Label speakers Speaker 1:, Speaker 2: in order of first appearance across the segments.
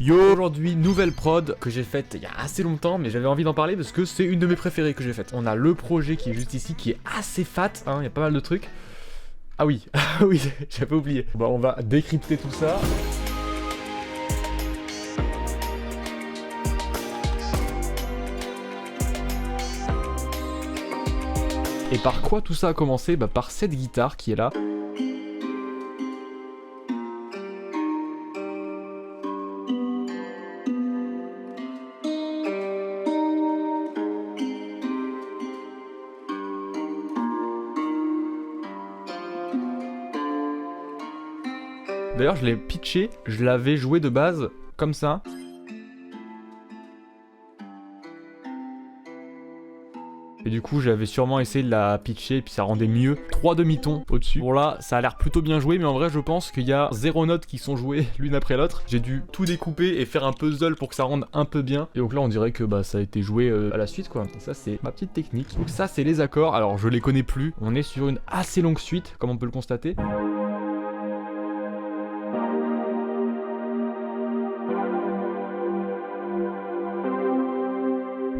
Speaker 1: Yo, aujourd'hui nouvelle prod que j'ai faite il y a assez longtemps, mais j'avais envie d'en parler parce que c'est une de mes préférées que j'ai faite. On a le projet qui est juste ici, qui est assez fat, hein, il y a pas mal de trucs. Ah oui, ah oui, j'avais oublié. Bon, on va décrypter tout ça. Et par quoi tout ça a commencé? Bah par cette guitare qui est là. D'ailleurs je l'ai pitché, je l'avais joué de base comme ça. Et du coup j'avais sûrement essayé de la pitcher et puis ça rendait mieux. 3 demi-tons au-dessus. Bon là ça a l'air plutôt bien joué, mais en vrai je pense qu'il y a 0 notes qui sont jouées l'une après l'autre. J'ai dû tout découper et faire un puzzle pour que ça rende un peu bien. Et donc là on dirait que bah ça a été joué à la suite quoi. Et ça c'est ma petite technique. Donc ça c'est les accords, alors je les connais plus. On est sur une assez longue suite comme on peut le constater.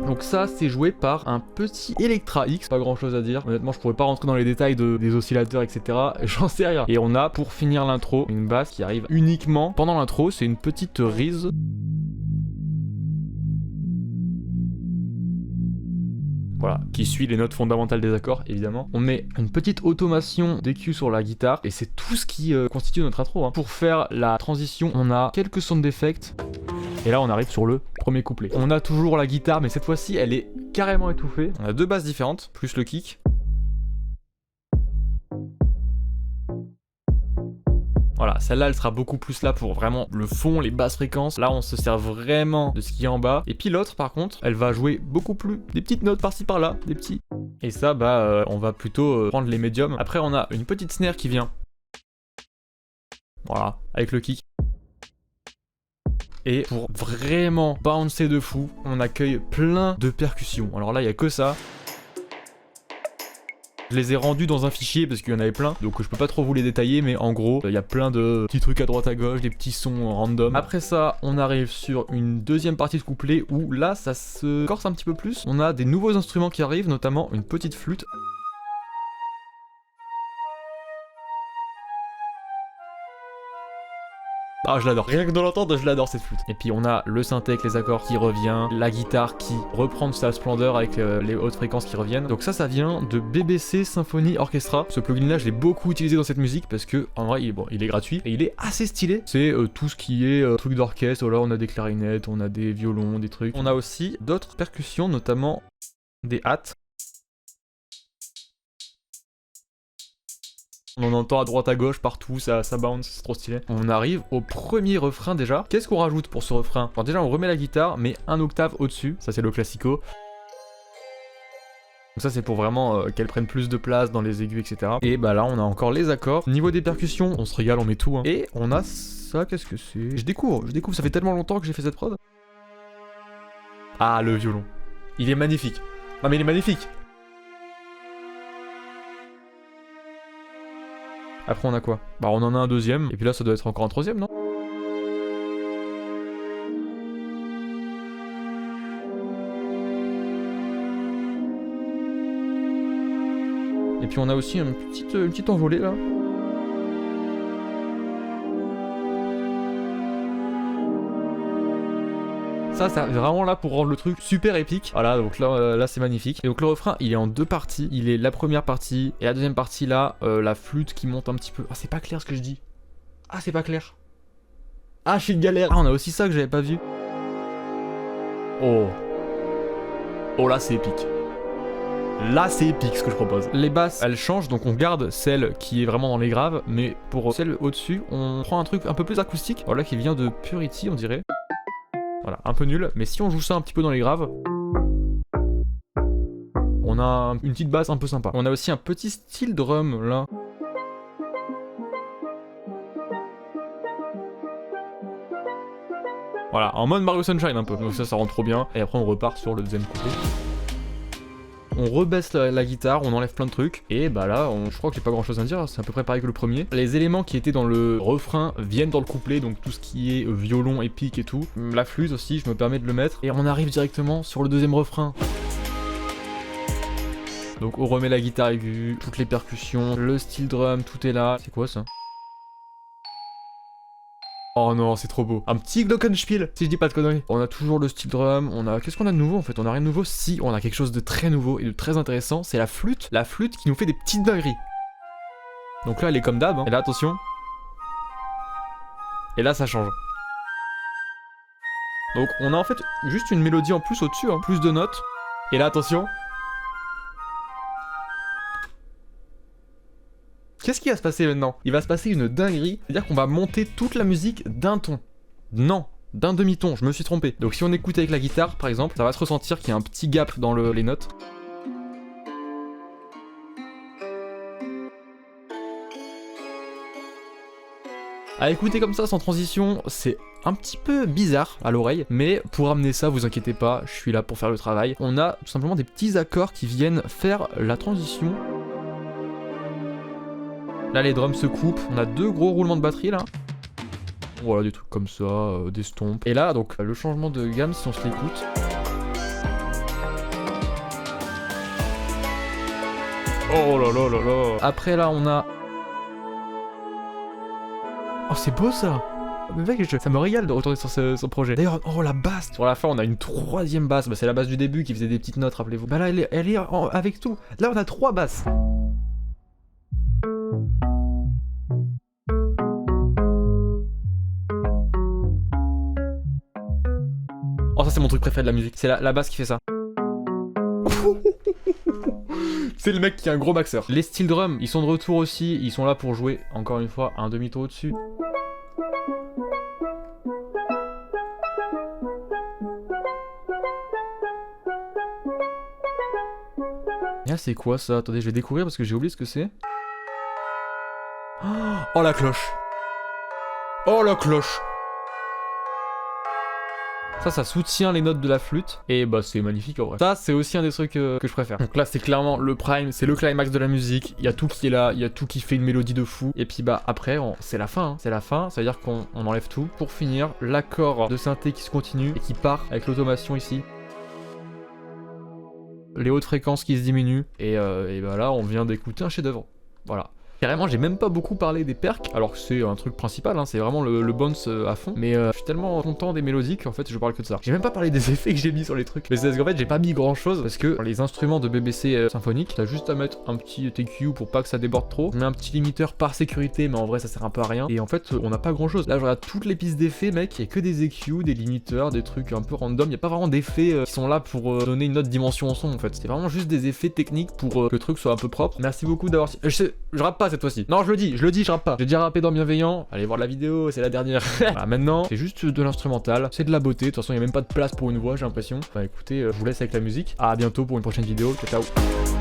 Speaker 1: Donc ça c'est joué par un petit Electra X, pas grand chose à dire. Honnêtement je pourrais pas rentrer dans les détails des oscillateurs etc. J'en sais rien. Et on a pour finir l'intro une basse qui arrive uniquement pendant l'intro, c'est une petite rise. Voilà, qui suit les notes fondamentales des accords, évidemment. On met une petite automation d'EQ sur la guitare, et c'est tout ce qui constitue notre intro. Hein. Pour faire la transition, on a quelques sound effects, et là on arrive sur le premier couplet. On a toujours la guitare, mais cette fois-ci, elle est carrément étouffée. On a deux basses différentes, plus le kick. Voilà, celle-là, elle sera beaucoup plus là pour vraiment le fond, les basses fréquences. Là, on se sert vraiment de ce qui est en bas. Et puis l'autre, par contre, elle va jouer beaucoup plus des petites notes par-ci par-là, des petits. Et ça, bah, on va plutôt prendre les médiums. Après, on a une petite snare qui vient. Voilà, avec le kick. Et pour vraiment bouncer de fou, on accueille plein de percussions. Alors là, il n'y a que ça. Je les ai rendus dans un fichier parce qu'il y en avait plein, donc je peux pas trop vous les détailler, mais en gros, il y a plein de petits trucs à droite à gauche, des petits sons random. Après ça, on arrive sur une deuxième partie de couplet où là, ça se corse un petit peu plus. On a des nouveaux instruments qui arrivent, notamment une petite flûte. Ah je l'adore, rien que de l'entendre je l'adore cette flûte. Et puis on a le synthé avec les accords qui revient, la guitare qui reprend sa splendeur avec les hautes fréquences qui reviennent. Donc ça vient de BBC Symphony Orchestra. Ce plugin là je l'ai beaucoup utilisé dans cette musique parce que en vrai il est gratuit et il est assez stylé. C'est tout ce qui est truc d'orchestre, voilà on a des clarinettes, on a des violons, des trucs. On a aussi d'autres percussions, notamment des hats. On entend à droite à gauche partout, ça bounce, c'est trop stylé. On arrive au premier refrain déjà. Qu'est-ce qu'on rajoute pour ce refrain? Alors déjà on remet la guitare mais un octave au-dessus, ça c'est le classico. Donc ça c'est pour vraiment qu'elle prenne plus de place dans les aigus etc. Et bah là on a encore les accords. Niveau des percussions, on se régale, on met tout hein. Et on a ça, qu'est-ce que c'est? Je découvre, ça fait tellement longtemps que j'ai fait cette prod. Ah le violon, il est magnifique. Non mais il est magnifique. Après on a quoi? Bah on en a un deuxième, et puis là ça doit être encore un troisième, non? Et puis on a aussi une petite envolée là. Ça c'est vraiment là pour rendre le truc super épique. Voilà, donc là c'est magnifique. Et donc le refrain il est en deux parties. Il est la première partie et la deuxième partie là, la flûte qui monte un petit peu. Ah c'est pas clair ce que je dis. Ah c'est pas clair. Ah je suis une galère. Ah on a aussi ça que j'avais pas vu. Oh. Oh là c'est épique. Là c'est épique ce que je propose. Les basses elles changent, donc on garde celle qui est vraiment dans les graves, mais pour celle au-dessus on prend un truc un peu plus acoustique. Voilà qui vient de Purity on dirait. Voilà, un peu nul, mais si on joue ça un petit peu dans les graves, on a une petite basse un peu sympa. On a aussi un petit style drum là. Voilà, en mode Mario Sunshine un peu. Donc ça rend trop bien. Et après on repart sur le deuxième couplet. on rebaisse la guitare, on enlève plein de trucs, et bah là, je crois que j'ai pas grand chose à dire, c'est à peu près pareil que le premier. Les éléments qui étaient dans le refrain viennent dans le couplet, donc tout ce qui est violon, épique et tout. La flûte aussi, je me permets de le mettre, et on arrive directement sur le deuxième refrain. Donc on remet la guitare aiguë, toutes les percussions, le steel drum, tout est là. C'est quoi ça? Oh non, c'est trop beau. Un petit glockenspiel, si je dis pas de conneries. On a toujours le steel drum, on a... Qu'est-ce qu'on a de nouveau en fait? On a rien de nouveau. Si, on a quelque chose de très nouveau et de très intéressant, c'est la flûte. La flûte qui nous fait des petites dingueries. Donc là, elle est comme d'hab, hein. Et là, attention. Et là, ça change. Donc on a en fait juste une mélodie en plus au-dessus, hein. Plus de notes. Et là, attention. Qu'est-ce qui va se passer maintenant? Il va se passer une dinguerie, c'est-à-dire qu'on va monter toute la musique d'un ton. Non, d'un demi-ton, je me suis trompé. Donc si on écoute avec la guitare, par exemple, ça va se ressentir qu'il y a un petit gap dans les notes. À écouter comme ça, sans transition, c'est un petit peu bizarre à l'oreille, mais pour amener ça, vous inquiétez pas, je suis là pour faire le travail. On a tout simplement des petits accords qui viennent faire la transition. Là les drums se coupent, on a deux gros roulements de batterie là. Voilà des trucs comme ça, des stompes. Et là donc le changement de gamme si on se l'écoute. Oh là là là là. Après là on a... Oh c'est beau ça. Mais mec, ça me régale de retourner sur ce projet. D'ailleurs, oh la basse. Sur la fin on a une troisième basse, bah, c'est la basse du début qui faisait des petites notes, rappelez-vous. Bah là elle est avec tout. Là on a trois basses. Oh ça c'est mon truc préféré de la musique, c'est la basse qui fait ça. C'est le mec qui est un gros maxeur. Les steel drums, ils sont de retour aussi, ils sont là pour jouer, encore une fois, un demi-ton au-dessus. Et là c'est quoi ça? Attendez, je vais découvrir parce que j'ai oublié ce que c'est. Oh la cloche. Oh la cloche. Ça soutient les notes de la flûte, et bah c'est magnifique en vrai. Ça c'est aussi un des trucs que je préfère. Donc là c'est clairement le prime, c'est le climax de la musique, il y a tout qui est là, il y a tout qui fait une mélodie de fou, et puis bah après c'est la fin, hein. C'est la fin, ça veut dire qu'on enlève tout. Pour finir, l'accord de synthé qui se continue, et qui part avec l'automation ici. Les hautes fréquences qui se diminuent, et bah là on vient d'écouter un chef-d'œuvre. Voilà. Carrément, j'ai même pas beaucoup parlé des percs, alors que c'est un truc principal, hein, c'est vraiment le bounce à fond. Mais je suis tellement content des mélodies qu'en fait je parle que de ça. J'ai même pas parlé des effets que j'ai mis sur les trucs. Mais c'est parce qu'en fait j'ai pas mis grand chose, parce que les instruments de BBC Symphonique, t'as juste à mettre un petit TQ pour pas que ça déborde trop. Je mets un petit limiteur par sécurité, mais en vrai ça sert un peu à rien. Et en fait on n'a pas grand chose. Là je regarde toutes les pistes d'effets, mec, il y a que des EQ, des limiteurs, des trucs un peu random. Il y a pas vraiment d'effets qui sont là pour donner une autre dimension au son en fait. C'est vraiment juste des effets techniques pour que le truc soit un peu propre. Merci beaucoup d'avoir... Je rappe pas cette fois-ci. Non, je le dis, je rappe pas. J'ai déjà rappé dans Bienveillant. Allez voir la vidéo, c'est la dernière. Voilà, maintenant, c'est juste de l'instrumental. C'est de la beauté. De toute façon, il n'y a même pas de place pour une voix, j'ai l'impression. Bah écoutez, je vous laisse avec la musique. À bientôt pour une prochaine vidéo. Ciao, ciao.